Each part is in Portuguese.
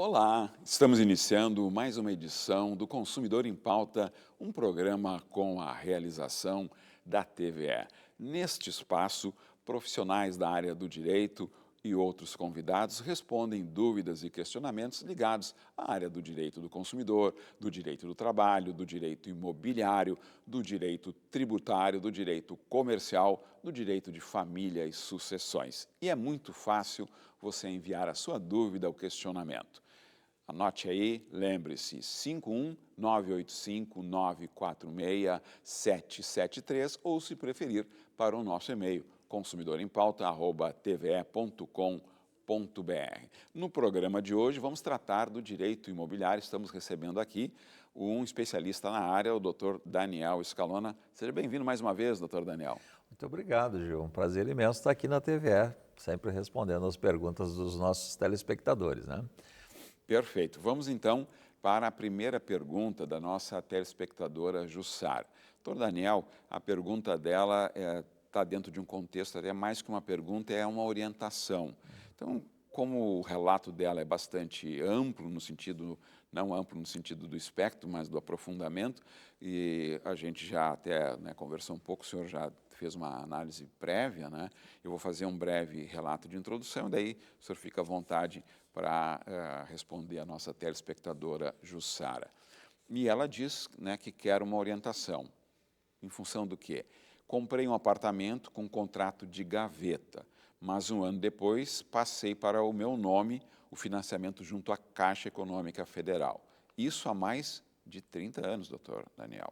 Olá, estamos iniciando mais uma edição do Consumidor em Pauta, um programa com a realização da TVE. Neste espaço, profissionais da área do direito e outros convidados respondem dúvidas e questionamentos ligados à área do direito do consumidor, do direito do trabalho, do direito imobiliário, do direito tributário, do direito comercial, do direito de família e sucessões. E é muito fácil você enviar a sua dúvida ou questionamento. Anote aí, lembre-se, 51945-946-773 ou, se preferir, para o nosso e-mail, consumidorempauta@tve.com.br. No programa de hoje, vamos tratar do direito imobiliário. Estamos recebendo aqui um especialista na área, o Dr. Daniel Scalona. Seja bem-vindo mais uma vez, Dr. Daniel. Muito obrigado, Gil. Um prazer imenso estar aqui na TVE, sempre respondendo as perguntas dos nossos telespectadores, né? Perfeito. Vamos então para a primeira pergunta da nossa telespectadora Jussara. Doutor Daniel, a pergunta dela está dentro de um contexto, até mais que uma pergunta, é uma orientação. Então, como o relato dela é bastante amplo, no sentido, não amplo no sentido do espectro, mas do aprofundamento, e a gente já até conversou um pouco, o senhor já fez uma análise prévia, né? Eu vou fazer um breve relato de introdução, e daí o senhor fica à vontade para responder a nossa telespectadora Jussara. E ela diz, que quer uma orientação. Em função do quê? Comprei um apartamento com contrato de gaveta, mas um ano depois passei para o meu nome o financiamento junto à Caixa Econômica Federal. Isso há mais de 30 anos, doutor Daniel.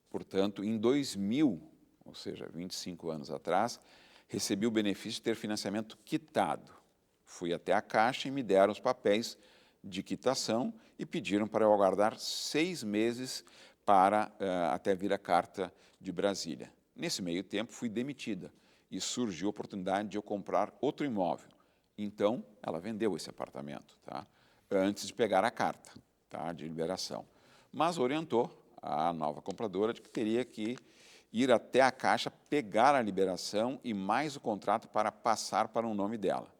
Portanto, em 2000, ou seja, 25 anos atrás, recebi o benefício de ter financiamento quitado. Fui até a Caixa e me deram os papéis de quitação e pediram para eu aguardar 6 meses para até vir a carta de Brasília. Nesse meio tempo, fui demitida e surgiu a oportunidade de eu comprar outro imóvel. Então, ela vendeu esse apartamento, tá? Antes de pegar a carta, tá, de liberação. Mas orientou a nova compradora de que teria que ir até a Caixa, pegar a liberação e mais o contrato para passar para o nome dela.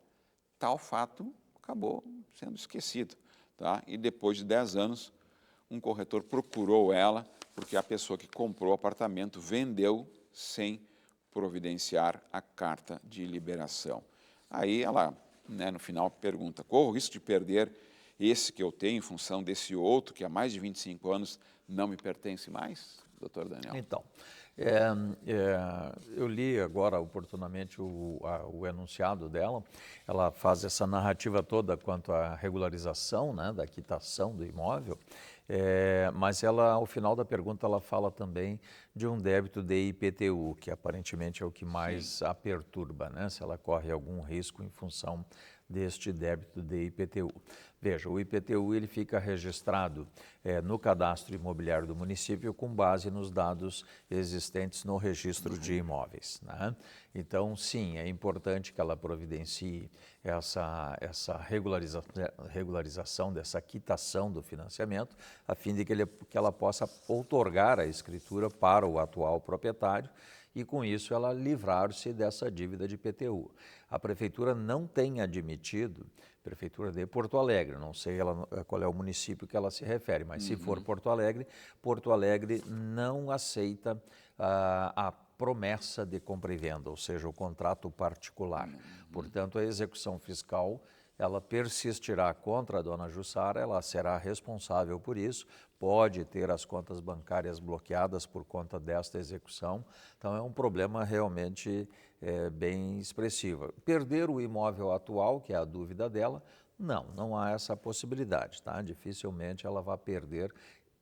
Tal fato acabou sendo esquecido, tá? E depois de 10 anos, um corretor procurou ela, porque a pessoa que comprou o apartamento vendeu sem providenciar a carta de liberação. Aí ela, no final, pergunta: corro o risco de perder esse que eu tenho em função desse outro, que há mais de 25 anos não me pertence mais, doutor Daniel? Então, eu li agora oportunamente o enunciado dela. Ela faz essa narrativa toda quanto à regularização, né, da quitação do imóvel, mas ela, ao final da pergunta, ela fala também de um débito de IPTU, que aparentemente é o que mais a perturba, né, se ela corre algum risco em função deste débito de IPTU. Veja, o IPTU ele fica registrado no cadastro imobiliário do município com base nos dados existentes no registro de imóveis, né? Então, sim, é importante que ela providencie essa regularização dessa quitação do financiamento, a fim de que ela possa outorgar a escritura para o atual proprietário e, com isso, ela livrar-se dessa dívida de IPTU. A Prefeitura não tem admitido, Prefeitura de Porto Alegre, não sei qual é o município que ela se refere, mas se for Porto Alegre não aceita a promessa de compra e venda, ou seja, o contrato particular. Portanto, a execução fiscal, ela persistirá contra a dona Jussara, ela será responsável por isso, pode ter as contas bancárias bloqueadas por conta desta execução. Então, é um problema realmente bem expressivo. Perder o imóvel atual, que é a dúvida dela, não há essa possibilidade, tá? Dificilmente ela vai perder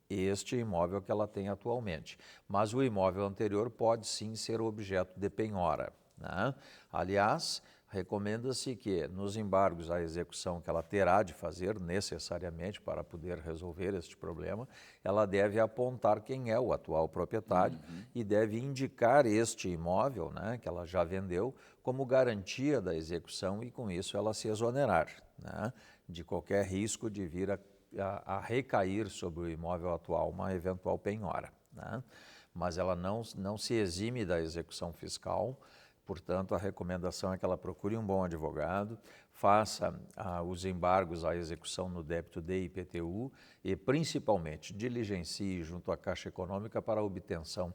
este imóvel que ela tem atualmente. Mas o imóvel anterior pode sim ser objeto de penhora, né? Aliás, recomenda-se que nos embargos à execução que ela terá de fazer necessariamente para poder resolver este problema, ela deve apontar quem é o atual proprietário e deve indicar este imóvel, né, que ela já vendeu, como garantia da execução e com isso ela se exonerar, né, de qualquer risco de vir a recair sobre o imóvel atual uma eventual penhora, né? Mas ela não se exime da execução fiscal, Portanto, a recomendação é que ela procure um bom advogado, faça os embargos à execução no débito de IPTU e, principalmente, diligencie junto à Caixa Econômica para a obtenção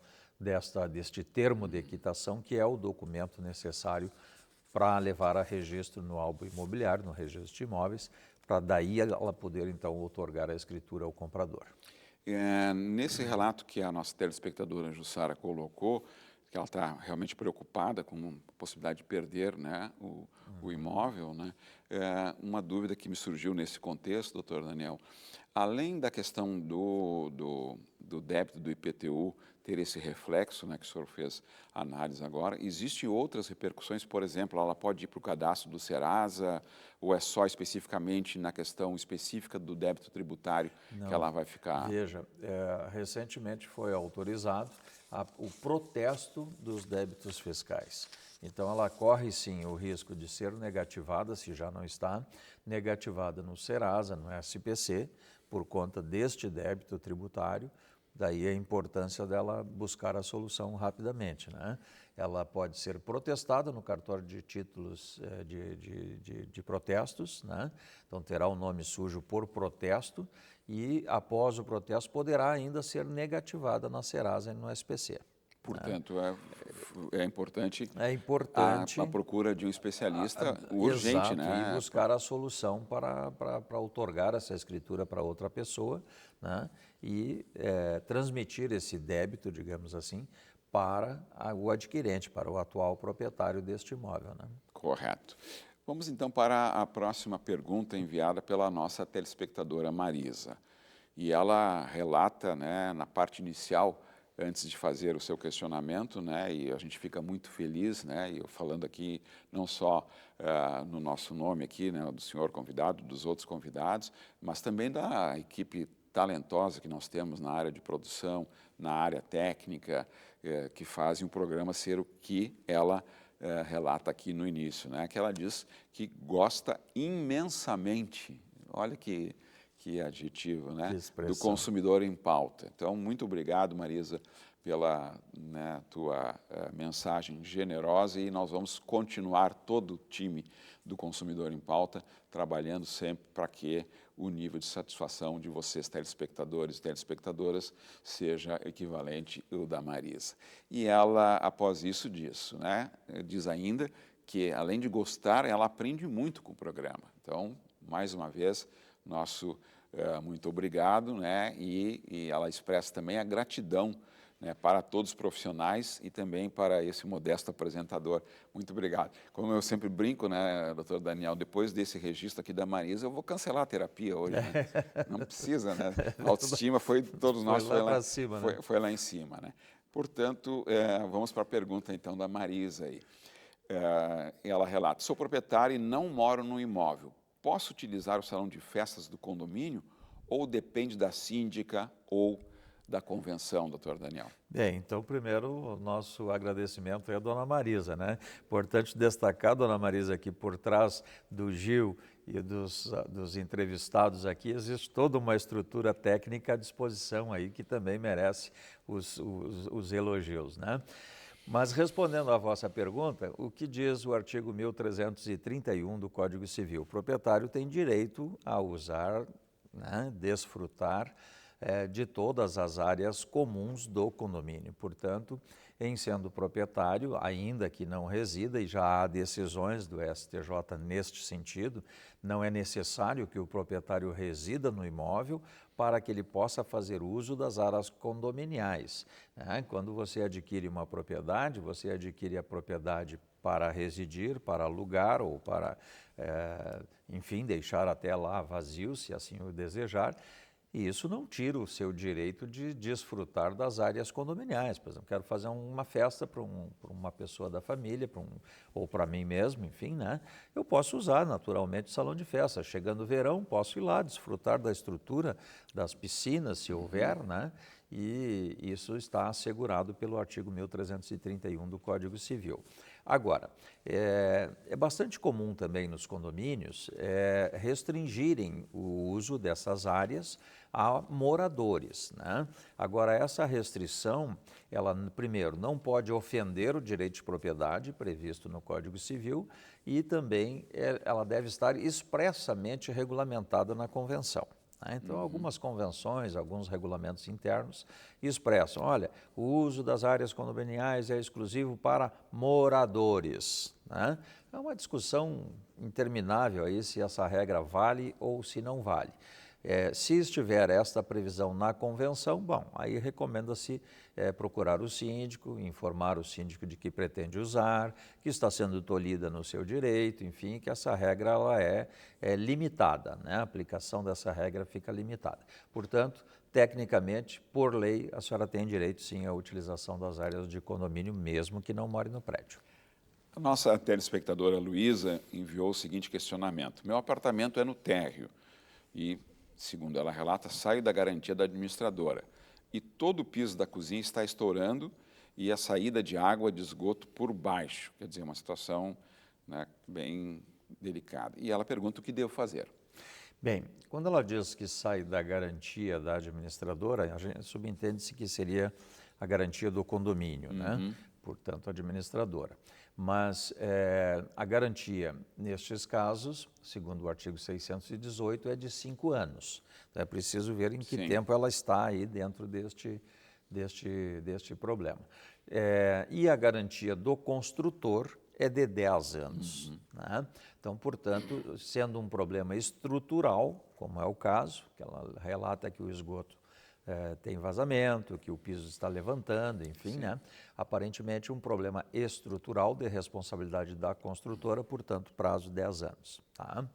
deste termo de quitação, que é o documento necessário para levar a registro no álbum imobiliário, no registro de imóveis, para daí ela poder, então, outorgar a escritura ao comprador. Nesse relato que a nossa telespectadora Jussara colocou, que ela está realmente preocupada com a possibilidade de perder, né, o imóvel, né, uma dúvida que me surgiu nesse contexto, doutor Daniel, além da questão do débito do IPTU ter esse reflexo, né, que o senhor fez análise agora, existem outras repercussões? Por exemplo, ela pode ir para o cadastro do Serasa, ou é só especificamente na questão específica do débito tributário que ela vai ficar? Veja, recentemente foi autorizado o protesto dos débitos fiscais. Então, ela corre sim o risco de ser negativada, se já não está, negativada no Serasa, no SPC, por conta deste débito tributário. Daí a importância dela buscar a solução rapidamente, né? Ela pode ser protestada no cartório de títulos de protestos, né? Então terá o nome sujo por protesto e após o protesto poderá ainda ser negativada na Serasa e no SPC. Portanto, é importante, É importante a procura de um especialista urgente, exato, né? e buscar a solução para outorgar essa escritura para outra pessoa, né? E transmitir esse débito, digamos assim, para o adquirente, para o atual proprietário deste imóvel, né? Correto. Vamos então para a próxima pergunta enviada pela nossa telespectadora Marisa. E ela relata, né, na parte inicial, antes de fazer o seu questionamento, né, e a gente fica muito feliz, né, e eu falando aqui não só no nosso nome aqui, né, do senhor convidado, dos outros convidados, mas também da equipe talentosa que nós temos na área de produção, na área técnica, que fazem o programa ser o que ela relata aqui no início, né, que ela diz que gosta imensamente, olha que adjetivo, né, do consumidor em pauta. Então, muito obrigado, Marisa, pela, né, tua mensagem generosa, e nós vamos continuar, todo o time do Consumidor em Pauta, trabalhando sempre para que o nível de satisfação de vocês, telespectadores e telespectadoras, seja equivalente ao da Marisa. E ela, após isso, diz ainda que, além de gostar, ela aprende muito com o programa. Então, mais uma vez, nosso muito obrigado, né? E ela expressa também a gratidão, né, para todos os profissionais e também para esse modesto apresentador. Muito obrigado. Como eu sempre brinco, né, doutor Daniel, depois desse registro aqui da Marisa, eu vou cancelar a terapia hoje, né? Não precisa, né? A autoestima todos nós foi lá, cima, foi, né? foi lá em cima, né? Portanto, vamos para a pergunta então da Marisa aí. Ela relata: sou proprietária e não moro no imóvel. Posso utilizar o salão de festas do condomínio ou depende da síndica ou da convenção, doutor Daniel? Bem, então, primeiro, o nosso agradecimento é a dona Marisa, né? Importante destacar, dona Marisa, que por trás do Gil e dos entrevistados aqui existe toda uma estrutura técnica à disposição aí que também merece os elogios, né? Mas respondendo à vossa pergunta, o que diz o artigo 1331 do Código Civil? O proprietário tem direito a usar, né, desfrutar de todas as áreas comuns do condomínio. Portanto, em sendo proprietário, ainda que não resida, e já há decisões do STJ neste sentido, não é necessário que o proprietário resida no imóvel para que ele possa fazer uso das áreas condominiais, né? Quando você adquire uma propriedade, você adquire a propriedade para residir, para alugar ou para, enfim, deixar até lá vazio, se assim o desejar. E isso não tira o seu direito de desfrutar das áreas condominiais. Por exemplo, quero fazer uma festa para uma pessoa da família, ou para mim mesmo, enfim, né? Eu posso usar naturalmente o salão de festa. Chegando o verão, posso ir lá desfrutar da estrutura, das piscinas, se houver, né? E isso está assegurado pelo artigo 1331 do Código Civil. Agora, é bastante comum também nos condomínios restringirem o uso dessas áreas a moradores, né? Agora, essa restrição, ela, primeiro, não pode ofender o direito de propriedade previsto no Código Civil e também ela deve estar expressamente regulamentada na convenção. Então, algumas convenções, alguns regulamentos internos expressam, olha, o uso das áreas condominiais é exclusivo para moradores, né? É uma discussão interminável aí se essa regra vale ou se não vale. Se estiver esta previsão na convenção, bom, aí recomenda-se procurar o síndico, informar o síndico de que pretende usar, que está sendo tolhida no seu direito, enfim, que essa regra ela é limitada, né? A aplicação dessa regra fica limitada. Portanto, tecnicamente, por lei, a senhora tem direito sim à utilização das áreas de condomínio, mesmo que não more no prédio. A nossa telespectadora Luísa enviou o seguinte questionamento. Meu apartamento é no térreo e, segundo ela relata, saio da garantia da administradora. E todo o piso da cozinha está estourando e a saída de água de esgoto por baixo. Quer dizer, uma situação, né, bem delicada. E ela pergunta o que devo fazer. Bem, quando ela diz que sai da garantia da administradora, a gente subentende-se que seria a garantia do condomínio, né? Portanto, administradora. Mas a garantia, nestes casos, segundo o artigo 618, é de 5 anos. Então, é preciso ver em que tempo ela está aí dentro deste problema. E a garantia do construtor é de 10 anos. Né? Então, portanto, sendo um problema estrutural, como é o caso, que ela relata que o esgoto tem vazamento, que o piso está levantando, enfim, né? Aparentemente um problema estrutural de responsabilidade da construtora, portanto, prazo 10 anos. Tá?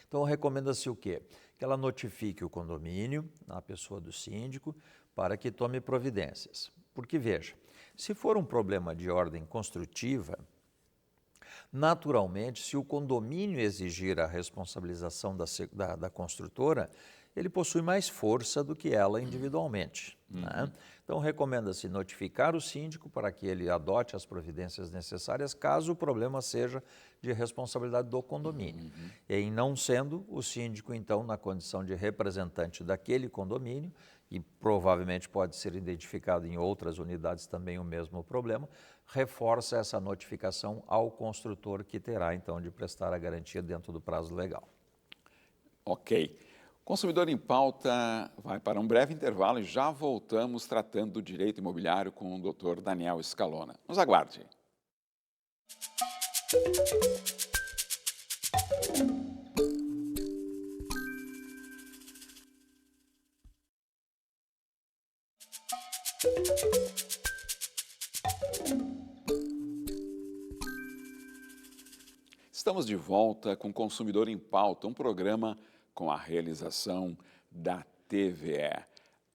Então, recomenda-se o quê? Que ela notifique o condomínio, a pessoa do síndico, para que tome providências. Porque, veja, se for um problema de ordem construtiva, naturalmente, se o condomínio exigir a responsabilização da construtora, ele possui mais força do que ela individualmente. Né? Então, recomenda-se notificar o síndico para que ele adote as providências necessárias caso o problema seja de responsabilidade do condomínio. E em não sendo, o síndico, então, na condição de representante daquele condomínio, e provavelmente pode ser identificado em outras unidades também o mesmo problema, reforça essa notificação ao construtor que terá, então, de prestar a garantia dentro do prazo legal. Ok. Consumidor em Pauta vai para um breve intervalo e já voltamos tratando do direito imobiliário com o Dr. Daniel Scalona. Nos aguarde. Estamos de volta com Consumidor em Pauta, um programa com a realização da TVE,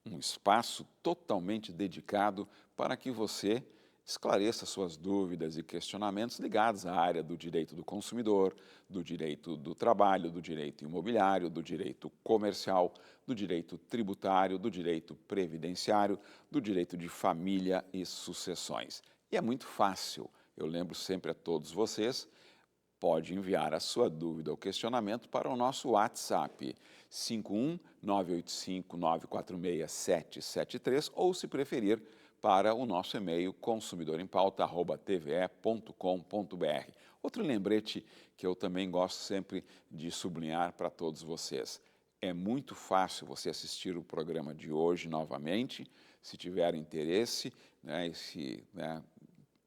um espaço totalmente dedicado para que você esclareça suas dúvidas e questionamentos ligados à área do direito do consumidor, do direito do trabalho, do direito imobiliário, do direito comercial, do direito tributário, do direito previdenciário, do direito de família e sucessões. E é muito fácil, eu lembro sempre a todos vocês, pode enviar a sua dúvida ou questionamento para o nosso WhatsApp 51985946773 ou, se preferir, para o nosso e-mail consumidorempauta@tve.com.br. Outro lembrete que eu também gosto sempre de sublinhar para todos vocês. É muito fácil você assistir o programa de hoje novamente, se tiver interesse, né, e se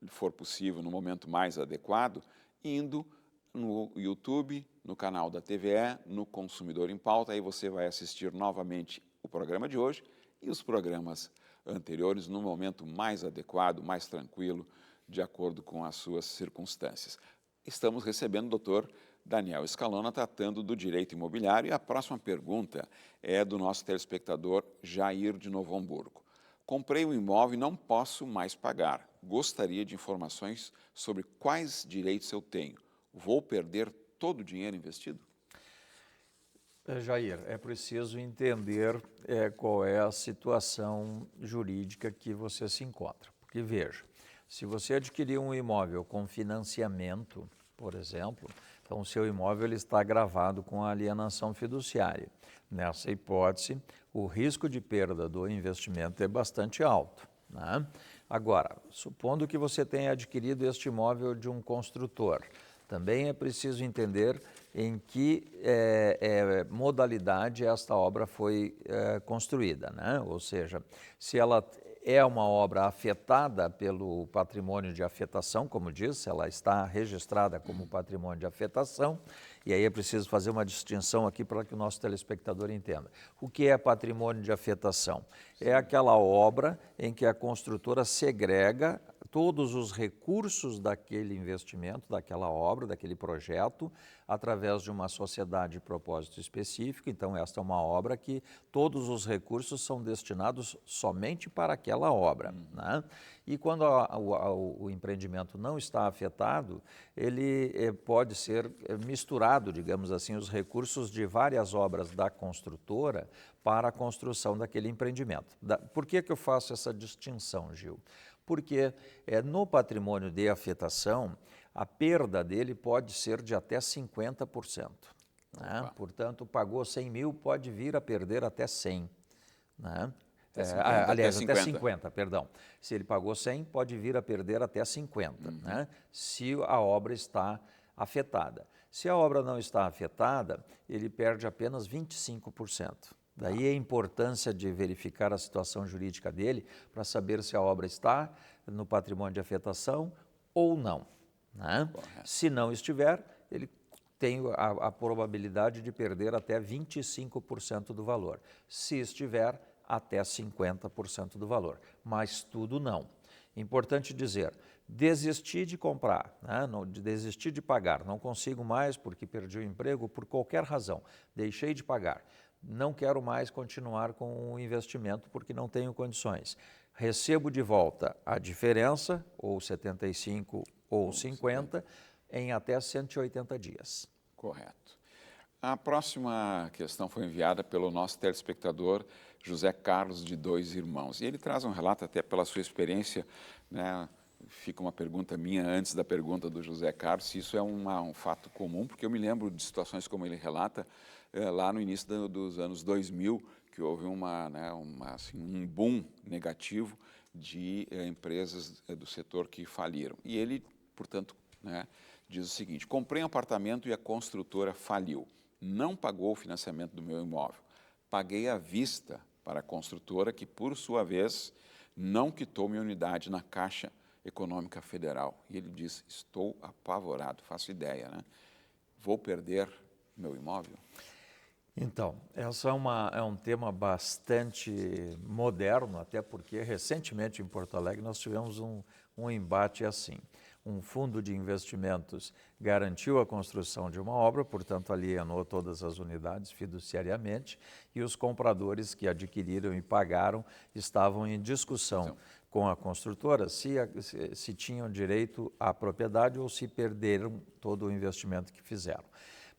for possível no momento mais adequado, indo no YouTube, no canal da TVE, no Consumidor em Pauta, aí você vai assistir novamente o programa de hoje e os programas anteriores no momento mais adequado, mais tranquilo, de acordo com as suas circunstâncias. Estamos recebendo o doutor Daniel Scalona tratando do direito imobiliário e a próxima pergunta é do nosso telespectador Jair de Novo Hamburgo. Comprei um imóvel e não posso mais pagar. Gostaria de informações sobre quais direitos eu tenho. Vou perder todo o dinheiro investido? Jair, é preciso entender qual é a situação jurídica que você se encontra. Porque, veja, Se você adquirir um imóvel com financiamento, por exemplo, então o seu imóvel ele está gravado com a alienação fiduciária. Nessa hipótese, o risco de perda do investimento é bastante alto, né? Agora, supondo que você tenha adquirido este imóvel de um construtor, também é preciso entender em que modalidade esta obra foi construída, né? Ou seja, se ela é uma obra afetada pelo patrimônio de afetação, como diz, ela está registrada como patrimônio de afetação, e aí é preciso fazer uma distinção aqui para que o nosso telespectador entenda. O que é patrimônio de afetação? É aquela obra em que a construtora segrega todos os recursos daquele investimento, daquela obra, daquele projeto, através de uma sociedade de propósito específico. Então, esta é uma obra que todos os recursos são destinados somente para aquela obra, né? E quando o empreendimento não está afetado, ele pode ser misturado, digamos assim, os recursos de várias obras da construtora para a construção daquele empreendimento. Por que eu faço essa distinção, Gil? Porque no patrimônio de afetação, a perda dele pode ser de até 50%. Né? Portanto, pagou 100 mil, pode vir a perder até 100. Né? Aliás, até 50, perdão. Se ele pagou 100, pode vir a perder até 50, né? Se a obra está afetada. Se a obra não está afetada, ele perde apenas 25%. Daí a importância de verificar a situação jurídica dele para saber se a obra está no patrimônio de afetação ou não, né? Se não estiver, ele tem a probabilidade de perder até 25% do valor. Se estiver, até 50% do valor, mas tudo não. Importante dizer, desistir de comprar, né? Desistir de pagar, não consigo mais porque perdi o emprego, por qualquer razão, deixei de pagar. Não quero mais continuar com o investimento porque não tenho condições. Recebo de volta a diferença, ou 75 ou 50, em até 180 dias. Correto. A próxima questão foi enviada pelo nosso telespectador José Carlos, de Dois Irmãos. E ele traz um relato, até pela sua experiência, né? Fica uma pergunta minha antes da pergunta do José Carlos, se isso é um fato comum, porque eu me lembro de situações como ele relata, lá no início dos anos 2000, que houve assim, um boom negativo de empresas do setor que faliram. E ele, portanto, né, diz o seguinte: comprei um apartamento e a construtora faliu. Não pagou o financiamento do meu imóvel. Paguei à vista para a construtora, que, por sua vez, não quitou minha unidade na Caixa Econômica Federal. E ele diz: estou apavorado, faço ideia, né? Vou perder meu imóvel? Então, essa é um tema bastante moderno, até porque recentemente em Porto Alegre nós tivemos um embate assim. Um fundo de investimentos garantiu a construção de uma obra, portanto alienou todas as unidades fiduciariamente, e os compradores que adquiriram e pagaram estavam em discussão com a construtora se tinham direito à propriedade ou se perderam todo o investimento que fizeram.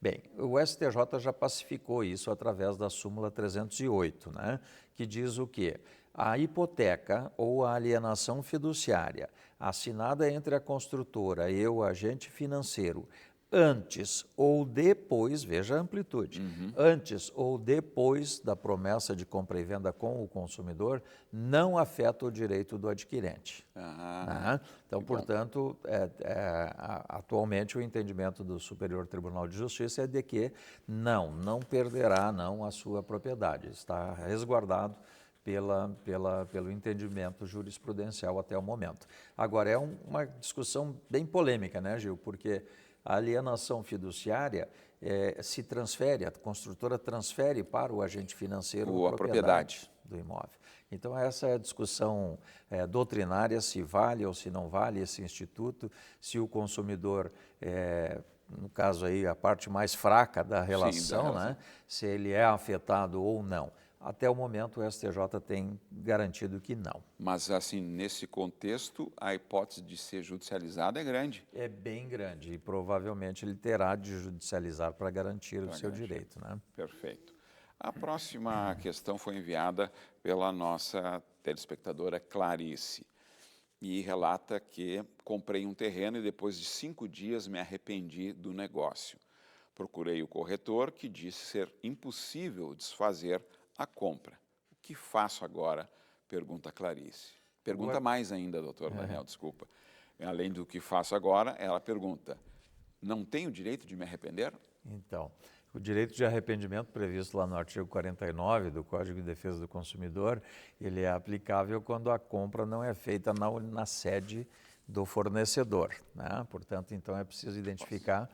Bem, o STJ já pacificou isso através da súmula 308, né, que diz o quê? A hipoteca ou a alienação fiduciária assinada entre a construtora e o agente financeiro antes ou depois, veja a amplitude, antes ou depois da promessa de compra e venda com o consumidor, não afeta o direito do adquirente. Então, portanto, atualmente o entendimento do Superior Tribunal de Justiça é de que não perderá a sua propriedade, está resguardado pelo entendimento jurisprudencial até o momento. Agora, é uma discussão bem polêmica, né, Gil? Porque a alienação fiduciária se transfere, a construtora transfere para o agente financeiro a propriedade do imóvel. Então, essa é a discussão doutrinária, se vale ou se não vale esse instituto, se o consumidor, no caso aí, a parte mais fraca da relação, né, se ele é afetado ou não. Até o momento, o STJ tem garantido que não. Mas, assim, nesse contexto, a hipótese de ser judicializado é grande. É bem grande e provavelmente ele terá de judicializar para garantir o seu direito, né? Perfeito. A próxima questão foi enviada pela nossa telespectadora Clarice. e relata que comprei um terreno e depois de 5 dias me arrependi do negócio. Procurei o corretor, que disse ser impossível desfazer a compra. O que faço agora? Pergunta Clarice. Pergunta mais ainda, doutor Daniel, desculpa. Além do que faço agora, ela pergunta, não tenho direito de me arrepender? Então, o direito de arrependimento previsto lá no artigo 49 do Código de Defesa do Consumidor, ele é aplicável quando a compra não é feita na sede do fornecedor, né? Portanto, então é preciso identificar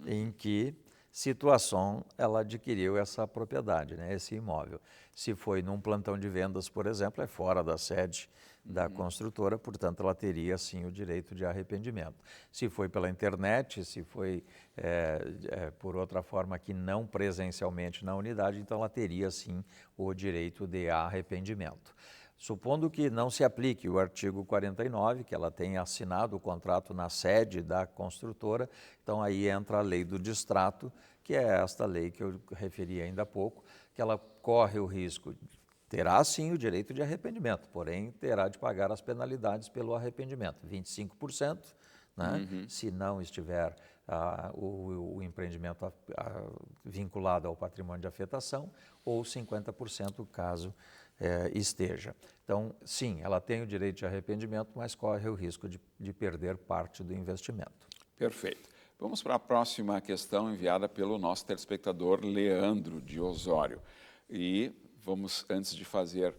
em que situação ela adquiriu essa propriedade, né, esse imóvel. Se foi num plantão de vendas, por exemplo, é fora da sede da construtora, portanto, ela teria, sim, o direito de arrependimento. Se foi pela internet, se foi por outra forma que não presencialmente na unidade, então ela teria, sim, o direito de arrependimento. Supondo que não se aplique o artigo 49, que ela tenha assinado o contrato na sede da construtora, então aí entra a lei do distrato, que é esta lei que eu referi ainda há pouco, que ela corre o risco, terá sim o direito de arrependimento, porém terá de pagar as penalidades pelo arrependimento, 25%, né? Se não estiver o empreendimento vinculado ao patrimônio de afetação, ou 50% caso esteja. Então, sim, ela tem o direito de arrependimento, mas corre o risco de perder parte do investimento. Perfeito. Vamos para a próxima questão enviada pelo nosso telespectador Leandro de Osório. E vamos, antes de fazer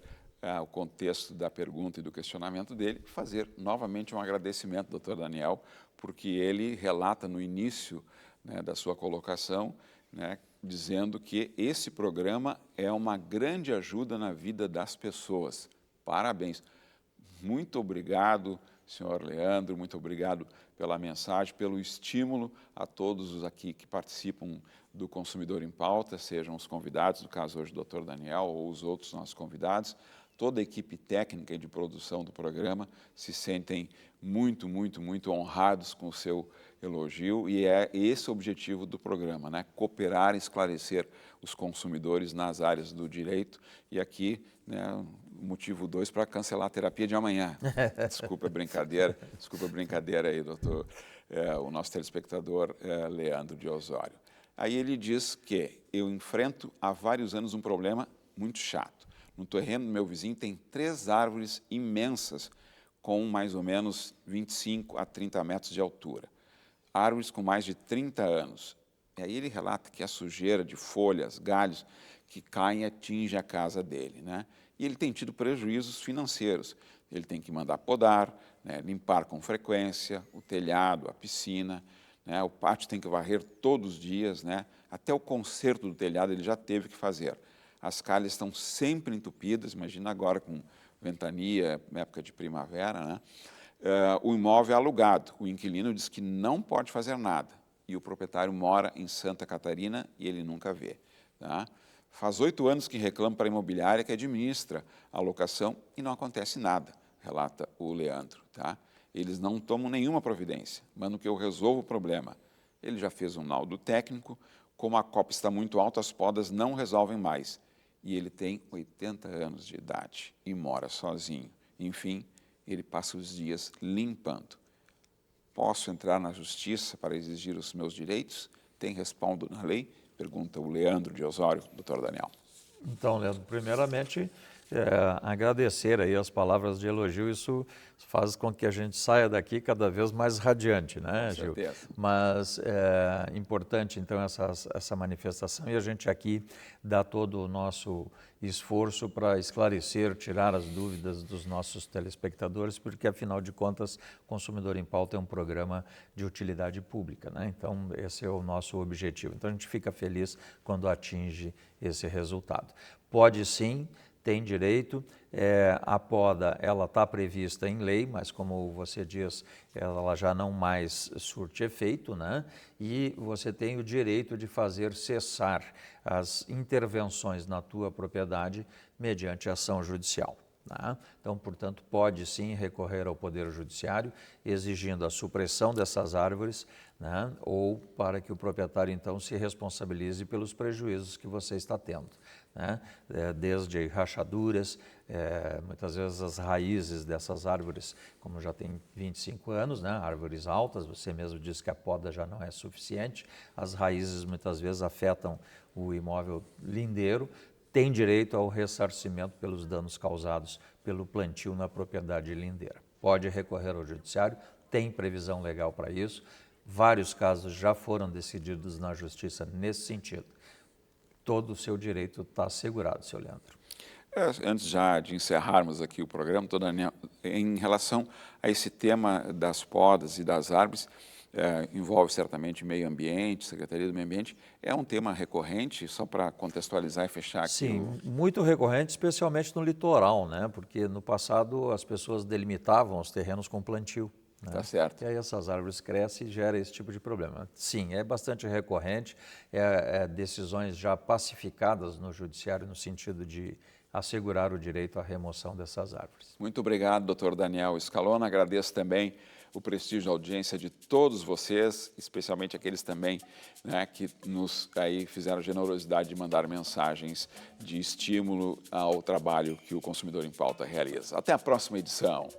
o contexto da pergunta e do questionamento dele, fazer novamente um agradecimento, doutor Daniel, porque ele relata no início, né, da sua colocação, né, dizendo que esse programa é uma grande ajuda na vida das pessoas. Parabéns. Muito obrigado, senhor Leandro, muito obrigado pela mensagem, pelo estímulo a todos os aqui que participam do Consumidor em Pauta, sejam os convidados, no caso hoje o doutor Daniel ou os outros nossos convidados, toda a equipe técnica e de produção do programa se sentem muito, muito, muito honrados com o seu elogio e é esse o objetivo do programa, né? Cooperar e esclarecer os consumidores nas áreas do direito e aqui, né, motivo 2 para cancelar a terapia de amanhã. Desculpa a brincadeira aí, doutor, o nosso telespectador Leandro de Osório. Aí ele diz que eu enfrento há vários anos um problema muito chato. No terreno do meu vizinho tem 3 árvores imensas com mais ou menos 25 a 30 metros de altura. Árvores com mais de 30 anos. E aí ele relata que a sujeira de folhas, galhos que caem atinge a casa dele, né? E ele tem tido prejuízos financeiros. Ele tem que mandar podar, né, limpar com frequência o telhado, a piscina, né, o pátio tem que varrer todos os dias, né, até o conserto do telhado ele já teve que fazer. As calhas estão sempre entupidas, imagina agora com ventania, época de primavera, né? O imóvel é alugado, o inquilino diz que não pode fazer nada e o proprietário mora em Santa Catarina e ele nunca vê, tá? Faz 8 anos que reclamo para a imobiliária que administra a locação e não acontece nada, relata o Leandro, tá? Eles não tomam nenhuma providência, mandam que eu resolva o problema. Ele já fez um laudo técnico, como a copa está muito alta, as podas não resolvem mais. E ele tem 80 anos de idade e mora sozinho. Enfim, ele passa os dias limpando. Posso entrar na justiça para exigir os meus direitos? Tem respaldo na lei? Pergunta o Leandro de Osório, doutor Daniel. Então, Leandro, primeiramente, agradecer aí as palavras de elogio, isso faz com que a gente saia daqui cada vez mais radiante, né, Gil? Com certeza. Mas é importante, então, essa manifestação e a gente aqui dá todo o nosso esforço para esclarecer, tirar as dúvidas dos nossos telespectadores, porque, afinal de contas, Consumidor em Pauta é um programa de utilidade pública, né? Então, esse é o nosso objetivo. Então, a gente fica feliz quando atinge esse resultado. Pode sim, tem direito, a poda ela está prevista em lei, mas como você diz, ela já não mais surte efeito, né? E você tem o direito de fazer cessar as intervenções na tua propriedade mediante ação judicial. Né? Então, portanto, pode sim recorrer ao Poder Judiciário exigindo a supressão dessas árvores, né? Ou para que o proprietário então se responsabilize pelos prejuízos que você está tendo. né? Desde rachaduras, muitas vezes as raízes dessas árvores, como já tem 25 anos, né? Árvores altas, você mesmo disse que a poda já não é suficiente, as raízes muitas vezes afetam o imóvel lindeiro, tem direito ao ressarcimento pelos danos causados pelo plantio na propriedade lindeira. Pode recorrer ao judiciário, tem previsão legal para isso, vários casos já foram decididos na justiça nesse sentido. Todo o seu direito está assegurado, seu Leandro. Antes já de encerrarmos aqui o programa, Daniel, em relação a esse tema das podas e das árvores, envolve certamente meio ambiente, Secretaria do Meio Ambiente, é um tema recorrente, só para contextualizar e fechar aqui? Sim, muito recorrente, especialmente no litoral, né? Porque no passado as pessoas delimitavam os terrenos com plantio. Né? Tá certo. E aí essas árvores crescem e gera esse tipo de problema. Sim, é bastante recorrente, decisões já pacificadas no judiciário no sentido de assegurar o direito à remoção dessas árvores. Muito obrigado, doutor Daniel Scalona. Agradeço também o prestígio da audiência de todos vocês, especialmente aqueles também, né, que nos aí fizeram a generosidade de mandar mensagens de estímulo ao trabalho que o Consumidor em Pauta realiza. Até a próxima edição.